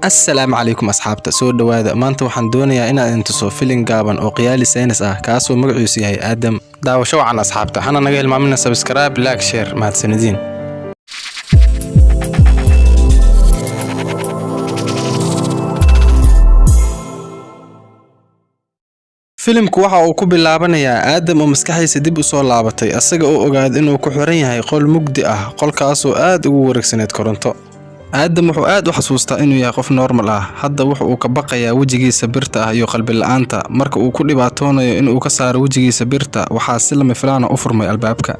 السلام عليكم أصحابتا soo dhawaada maanta waxaan doonayaa inaan idin tuso filin gaaban oo qiyaali saynis ah kaasoo magaciisu yahay Aadam daawasho wacan asxaabta hana naga hilmaamina subscribe like share mahadsanidin filimku waxa uu ku bilaabanayaa Aadam oo maskaxiisa dib u soo laabatay asaga oo ogaad inuu ku xiran yahay qol mugdi ah qolkaas oo aad ugu wareegsaneed koronto Aadam wuxuu aad u xasuustaa inuu yahay qof normal ah hadda wuxuu ka baqayaa wajigiisa birta ah iyo qalbi la'aanta marka uu ku dhibaatoonayo inuu ka saaro wajigiisa birta waxa si lama filaan u furmay albaabka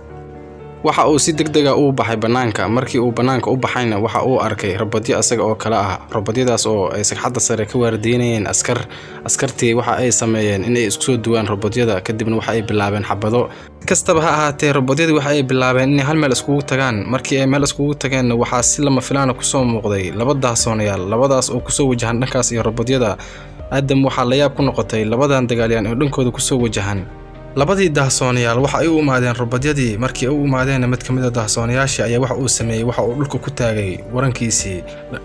waxa uu si degdeg ah u baxay banaanka markii uu banaanka u baxayna waxa uu arkay robotyo asaga oo kala ah robotyadaas oo ay sagxadda sare ka waardiinayeen askartii waxa ay sameeyeen in ay isku soo duwaan robotyada kadibna waxa ay bilaabeen xabado kastaba ha ahaatee robotyadu waxa ay bilaabeen in hal meel iskugu tagaan markii ay meel iskugu tageen waxa si lama filaan ku soo muuqday laba daahsoonayaal labadaas oo ku soo wajahan dhankaas iyo robotyada Aadam waxa la yaab ku noqotay labadan dagaalyan oo dhankooda ku soo wajahan labadii daahsoonayaal waxa ay u imaadeen robotyadii markii ay u imaadeen mid kamid ah daahsoonayaasha ayaa waxa uu sameeyay waxa uu dhulka ku taagay warankiisii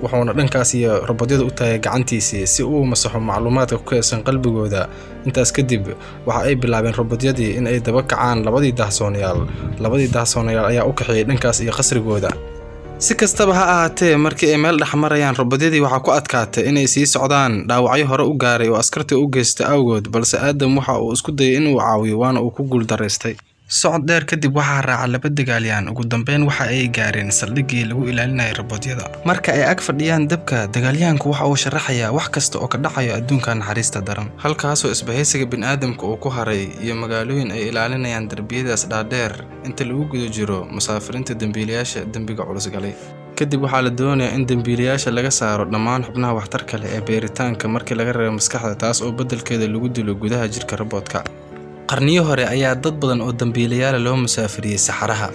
wuxuuna dhankaas iyo robotyada u taagay gacantiisii si uu masaxo macluumaadka ku kaysan qalbigooda intaas kadib waxa ay bilaabeen robotyadii in ay daba kacaan labadii daahsoonayaal ayaa u kaxeeyay dhankaas iyo qasrigooda si kastaba ha ahaatee markii ay meel dhaxmarayaan robotyadii waxa ku adkaatay inay sii socdaan dhaawacyo hore u gaaray oo askarta u geystay awgood balse Aadam waxa uu isku dayay inuu caawiyo waana uu ku guul dareystay socod dheer kadib waxa raaca laba dagaalyan ugu dambeyn waxa ay gaareen saldhigii lagu ilaalinayay robotyada marka ay ag fadhiyaan dabka dagaalyanku waxa uu sharaxayaa wax kasta oo ka dhacayo adduunka naxariista daran halkaas oo isbahaysiga bini'aadamka uu ku haray iyo magaalooyin ay ilaalinayaan darbiyadaas dhaadheer inta lagu guda jiro musaafiriinta dambiilayaasha dambiga culus galay kadib waxa la doonayaa in dambiilayaasha laga saaro dhammaan xubnaha waxtarka leh ee beeritaanka markii laga reebo maskaxda taas oo beddelkeeda lagu dilo gudaha jirka robotka qarniyo hore ayaa dad badan oo dambiilayaal loo musaafiriyay saxaraha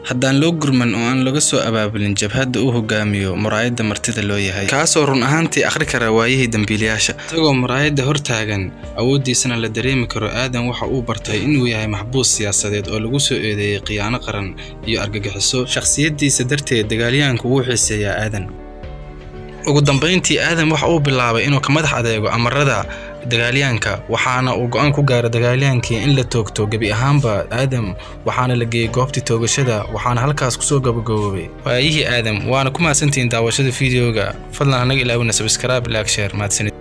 haddaan loo gurman oo aan laga soo abaabulin jabhadda uu hogaamiyo muraayada martida loo yahay kaasoo run ahaantii akhri kara waayihii dambiilayaasha isagoo muraayada hortaagan awoodiisana la dareemi karo Aadam waxa uu bartay inuu yahay maxbuus siyaasadeed oo lagu soo eedeeyay khiyaano qaran iyo argagixiso shakhsiyadiisa darteed dagaalyahanku wuu xiiseeyaa Aadam ugu dambeyntii Aadam waxa uu bilaabay inuu ka madax adeego amarada dagaalyahanka waxaana uu go'aan ku gaaray dagaalyahankii in la toogto gabi ahaanba Aadam waxaana la geeyay goobtii toogashada waxaana halkaas ku soo gabagaboobay waayihii Aadam waana ku mahadsantiin daawashada fiidiyoga fadlan anaga ilaawina subscribe like share mahadsanid